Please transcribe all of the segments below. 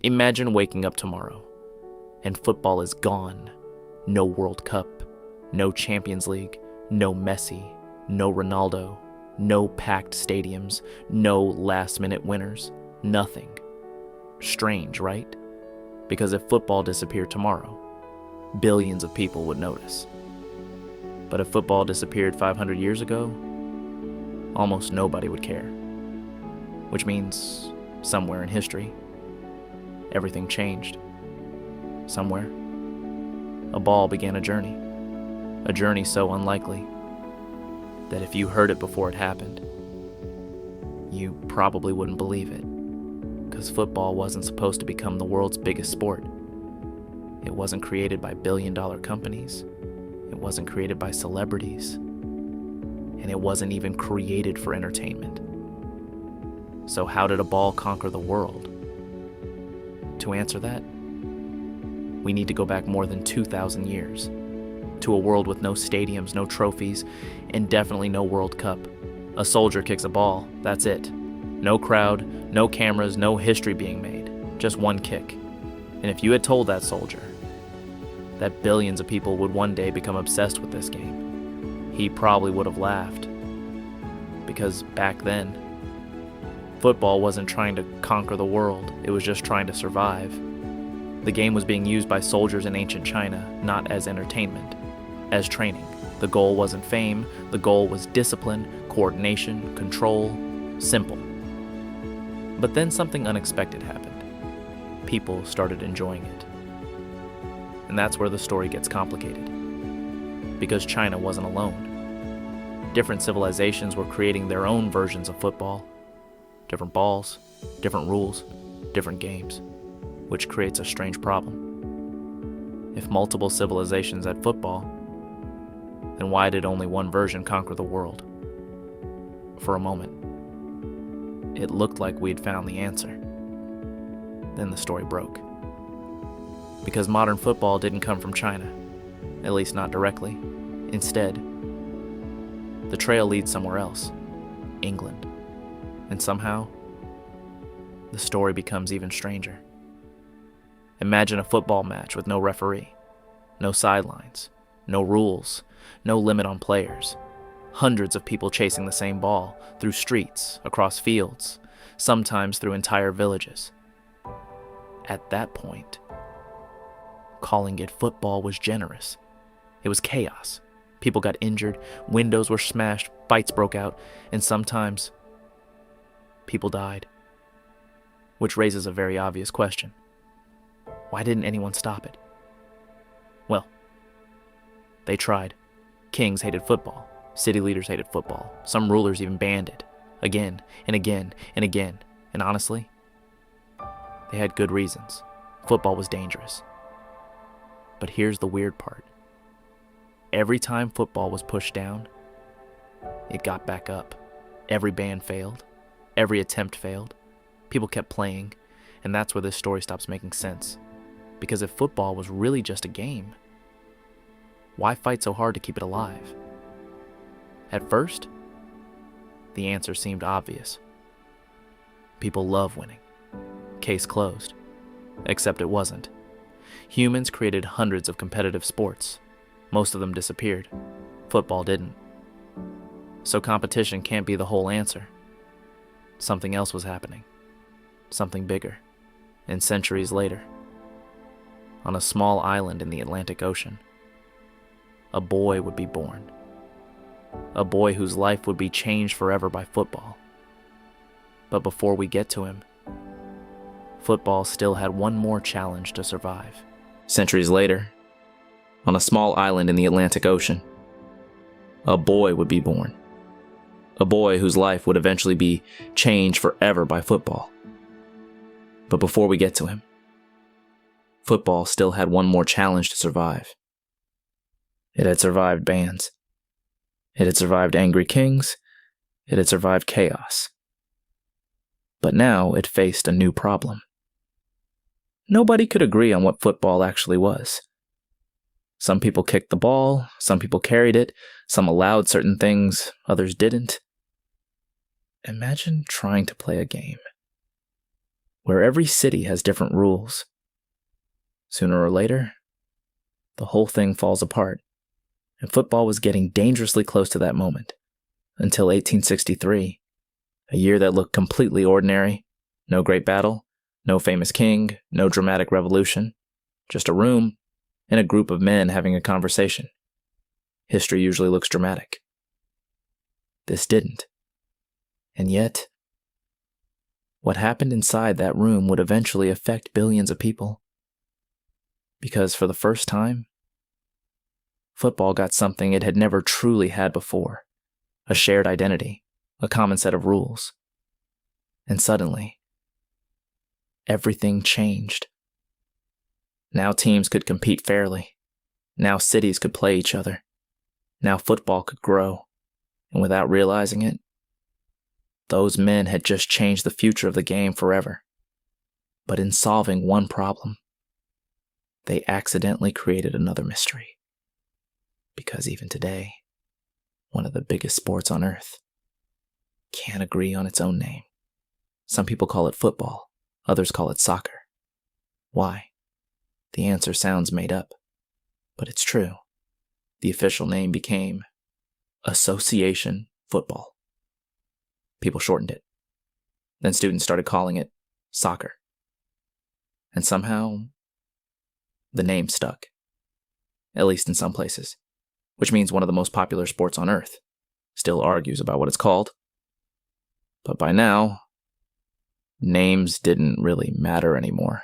Imagine waking up tomorrow, and football is gone. No World Cup, no Champions League, no Messi, no Ronaldo, no packed stadiums, no last-minute winners, nothing. Strange, right? Because if football disappeared tomorrow, billions of people would notice. But if football disappeared 500 years ago, almost nobody would care. Which means, somewhere in history, everything changed. Somewhere, a ball began a journey so unlikely that if you heard it before it happened, you probably wouldn't believe it, because football wasn't supposed to become the world's biggest sport. It wasn't created by billion-dollar companies. It wasn't created by celebrities. And it wasn't even created for entertainment. So how did a ball conquer the world? To answer that, we need to go back more than 2,000 years, to a world with no stadiums, no trophies, and definitely no World Cup. A soldier kicks a ball, that's it. No crowd, no cameras, no history being made, just one kick. And if you had told that soldier that billions of people would one day become obsessed with this game, he probably would have laughed. Because back then, football wasn't trying to conquer the world, it was just trying to survive. The game was being used by soldiers in ancient China, not as entertainment, as training. The goal wasn't fame, the goal was discipline, coordination, control, simple. But then something unexpected happened. People started enjoying it. And that's where the story gets complicated. Because China wasn't alone. Different civilizations were creating their own versions of football. Different balls, different rules, different games, which creates a strange problem. If multiple civilizations had football, then why did only one version conquer the world? For a moment, it looked like we'd found the answer. Then the story broke. Because modern football didn't come from China, at least not directly. Instead, the trail leads somewhere else, England. And somehow, the story becomes even stranger. Imagine a football match with no referee, no sidelines, no rules, no limit on players. Hundreds of people chasing the same ball through streets, across fields, sometimes through entire villages. At that point, calling it football was generous. It was chaos. People got injured, windows were smashed, fights broke out, and sometimes people died. Which raises a very obvious question. Why didn't anyone stop it? Well, they tried. Kings hated football. City leaders hated football. Some rulers even banned it. Again and again and again. And honestly, they had good reasons. Football was dangerous. But here's the weird part. Every time football was pushed down, it got back up. Every ban failed. Every attempt failed. People kept playing, and that's where this story stops making sense. Because if football was really just a game, why fight so hard to keep it alive? At first, the answer seemed obvious. People love winning. Case closed. Except it wasn't. Humans created hundreds of competitive sports. Most of them disappeared. Football didn't. So competition can't be the whole answer. Something else was happening. Something bigger. And centuries later, on a small island in the Atlantic Ocean, a boy would be born. A boy whose life would be changed forever by football. But before we get to him, football still had one more challenge to survive. Centuries later, on a small island in the Atlantic Ocean, a boy would be born. A boy whose life would eventually be changed forever by football. But before we get to him, football still had one more challenge to survive. It had survived bans. It had survived angry kings. It had survived chaos. But now it faced a new problem. Nobody could agree on what football actually was. Some people kicked the ball, some people carried it, some allowed certain things, others didn't. Imagine trying to play a game where every city has different rules. Sooner or later, the whole thing falls apart, and football was getting dangerously close to that moment, until 1863, a year that looked completely ordinary. No great battle, no famous king, no dramatic revolution, just a room and a group of men having a conversation. History usually looks dramatic. This didn't. And yet, what happened inside that room would eventually affect billions of people. Because for the first time, football got something it had never truly had before, a shared identity, a common set of rules. And suddenly, everything changed. Now teams could compete fairly. Now cities could play each other. Now football could grow. And without realizing it, those men had just changed the future of the game forever. But in solving one problem, they accidentally created another mystery. Because even today, one of the biggest sports on earth can't agree on its own name. Some people call it football. Others call it soccer. Why? The answer sounds made up, but it's true. The official name became Association Football. People shortened it. Then students started calling it soccer. And somehow, the name stuck. At least in some places. Which means one of the most popular sports on earth still argues about what it's called. But by now, names didn't really matter anymore.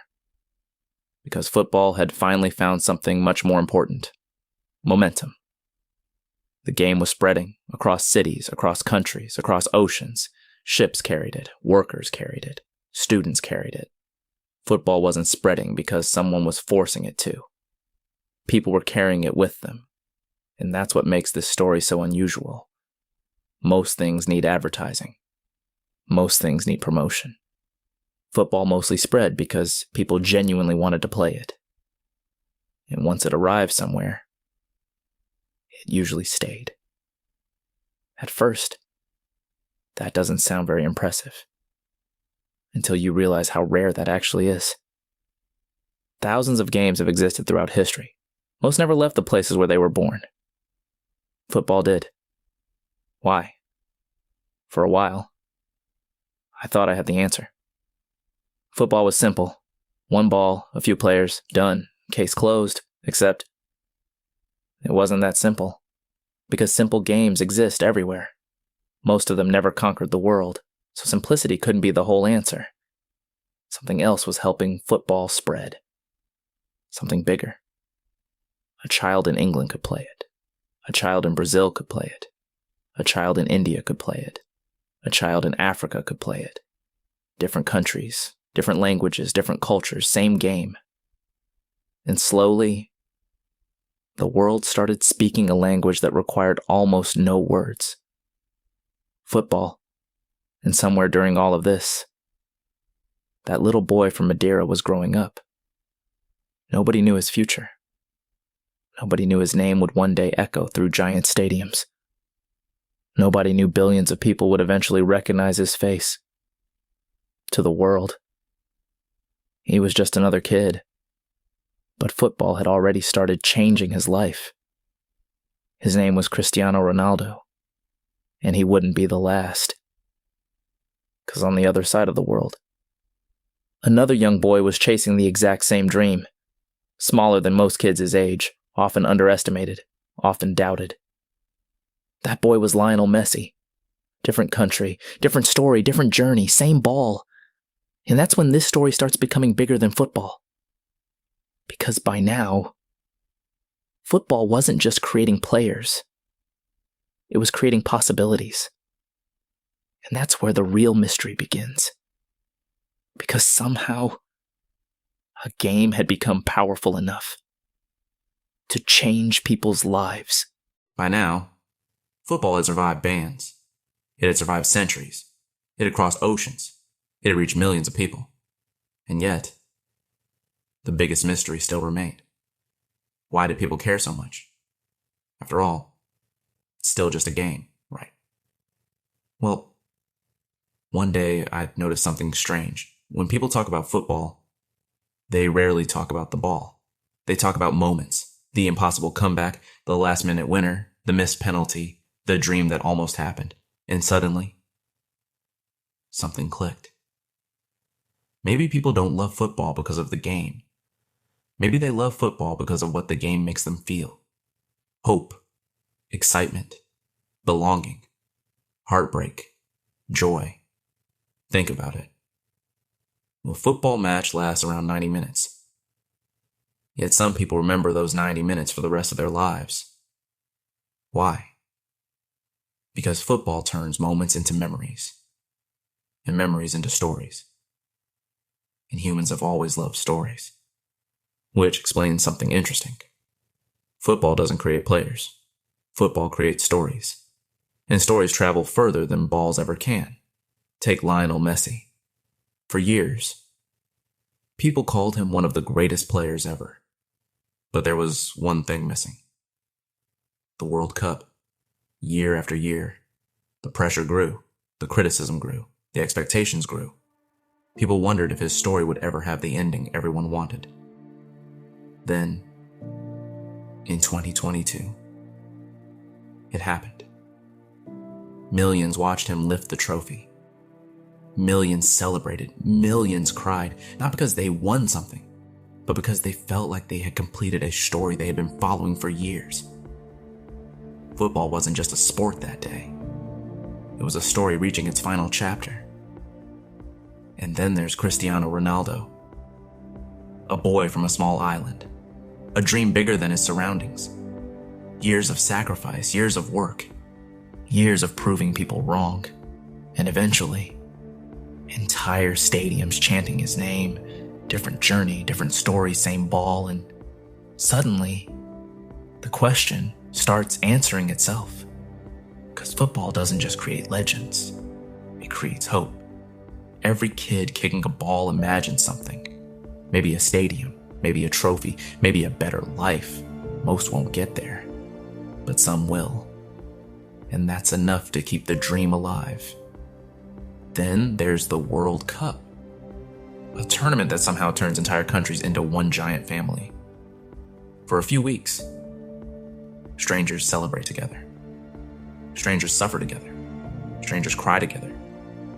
Because football had finally found something much more important. Momentum. The game was spreading across cities, across countries, across oceans. Ships carried it, workers carried it, students carried it. Football wasn't spreading because someone was forcing it to. People were carrying it with them. And that's what makes this story so unusual. Most things need advertising. Most things need promotion. Football mostly spread because people genuinely wanted to play it. And once it arrived somewhere, it usually stayed. At first, that doesn't sound very impressive. Until you realize how rare that actually is. Thousands of games have existed throughout history. Most never left the places where they were born. Football did. Why? For a while, I thought I had the answer. Football was simple. One ball, a few players, done, case closed, except it wasn't that simple. Because simple games exist everywhere. Most of them never conquered the world, so simplicity couldn't be the whole answer. Something else was helping football spread. Something bigger. A child in England could play it. A child in Brazil could play it. A child in India could play it. A child in Africa could play it. Different countries, different languages, different cultures, same game. And slowly, the world started speaking a language that required almost no words. Football. And somewhere during all of this, that little boy from Madeira was growing up. Nobody knew his future. Nobody knew his name would one day echo through giant stadiums. Nobody knew billions of people would eventually recognize his face. To the world, he was just another kid. But football had already started changing his life. His name was Cristiano Ronaldo, and he wouldn't be the last. Because on the other side of the world, another young boy was chasing the exact same dream. Smaller than most kids his age, often underestimated, often doubted. That boy was Lionel Messi. Different country, different story, different journey, same ball. And that's when this story starts becoming bigger than football. Because by now, football wasn't just creating players. It was creating possibilities. And that's where the real mystery begins. Because somehow, a game had become powerful enough to change people's lives. By now, football had survived bans. It had survived centuries. It had crossed oceans. It had reached millions of people. And yet, the biggest mystery still remained. Why did people care so much? After all, it's still just a game, right? Well, one day I noticed something strange, When people talk about football, they rarely talk about the ball. They talk about moments, the impossible comeback, the last-minute winner, the missed penalty, the dream that almost happened. And suddenly, something clicked. Maybe people don't love football because of the game. Maybe they love football because of what the game makes them feel. Hope, excitement, belonging, heartbreak, joy. Think about it. A football match lasts around 90 minutes. Yet some people remember those 90 minutes for the rest of their lives. Why? Because football turns moments into memories, and memories into stories. And humans have always loved stories, which explains something interesting. Football doesn't create players. Football creates stories. And stories travel further than balls ever can. Take Lionel Messi. For years, people called him one of the greatest players ever. But there was one thing missing. The World Cup. Year after year, the pressure grew, the criticism grew, the expectations grew. People wondered if his story would ever have the ending everyone wanted. Then, in 2022, it happened. Millions watched him lift the trophy. Millions celebrated, millions cried, not because they won something, but because they felt like they had completed a story they had been following for years. Football wasn't just a sport that day. It was a story reaching its final chapter. And then there's Cristiano Ronaldo. A boy from a small island. A dream bigger than his surroundings. Years of sacrifice, years of work. Years of proving people wrong. And eventually, entire stadiums chanting his name. Different journey, different story, same ball. And suddenly, the question starts answering itself. Because football doesn't just create legends, it creates hope. Every kid kicking a ball imagines something. Maybe a stadium, maybe a trophy, maybe a better life. Most won't get there, but some will. And that's enough to keep the dream alive. Then there's the World Cup. A tournament that somehow turns entire countries into one giant family. For a few weeks, strangers celebrate together. Strangers suffer together. Strangers cry together.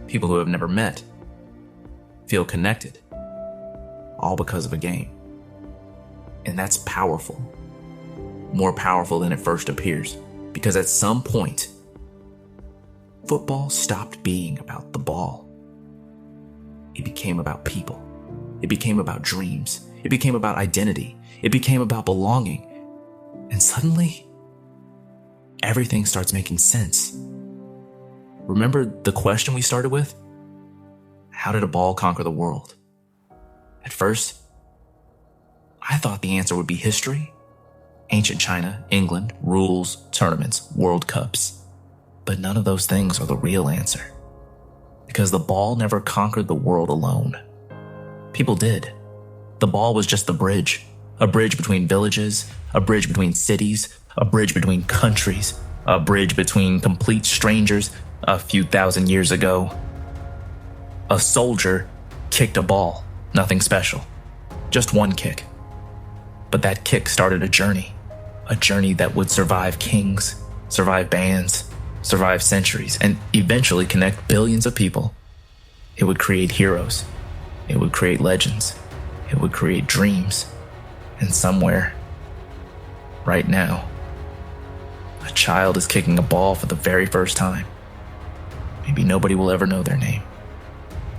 People who have never met feel connected, all because of a game. And that's powerful. More powerful than it first appears, because at some point, football stopped being about the ball. It became about people. It became about dreams. It became about identity. It became about belonging. And suddenly, everything starts making sense. Remember the question we started with? How did a ball conquer the world? At first, I thought the answer would be history. Ancient China, England, rules, tournaments, World Cups. But none of those things are the real answer. Because the ball never conquered the world alone. People did. The ball was just the bridge. A bridge between villages, a bridge between cities, a bridge between countries, a bridge between complete strangers a few thousand years ago. A soldier kicked a ball, nothing special, just one kick. But that kick started a journey that would survive kings, survive bands, survive centuries, and eventually connect billions of people. It would create heroes, it would create legends, it would create dreams, and somewhere, right now, a child is kicking a ball for the very first time. Maybe nobody will ever know their name.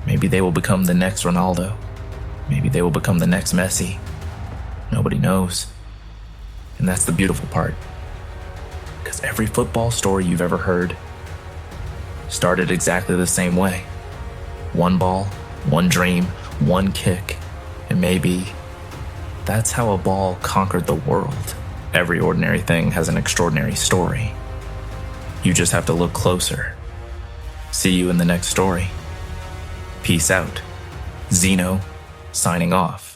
Maybe they will become the next Ronaldo. Maybe they will become the next Messi. Nobody knows. And that's the beautiful part. Because every football story you've ever heard started exactly the same way. One ball, one dream, one kick, and maybe that's how a ball conquered the world. Every ordinary thing has an extraordinary story. You just have to look closer. See you in the next story. Peace out. Zeno, signing off.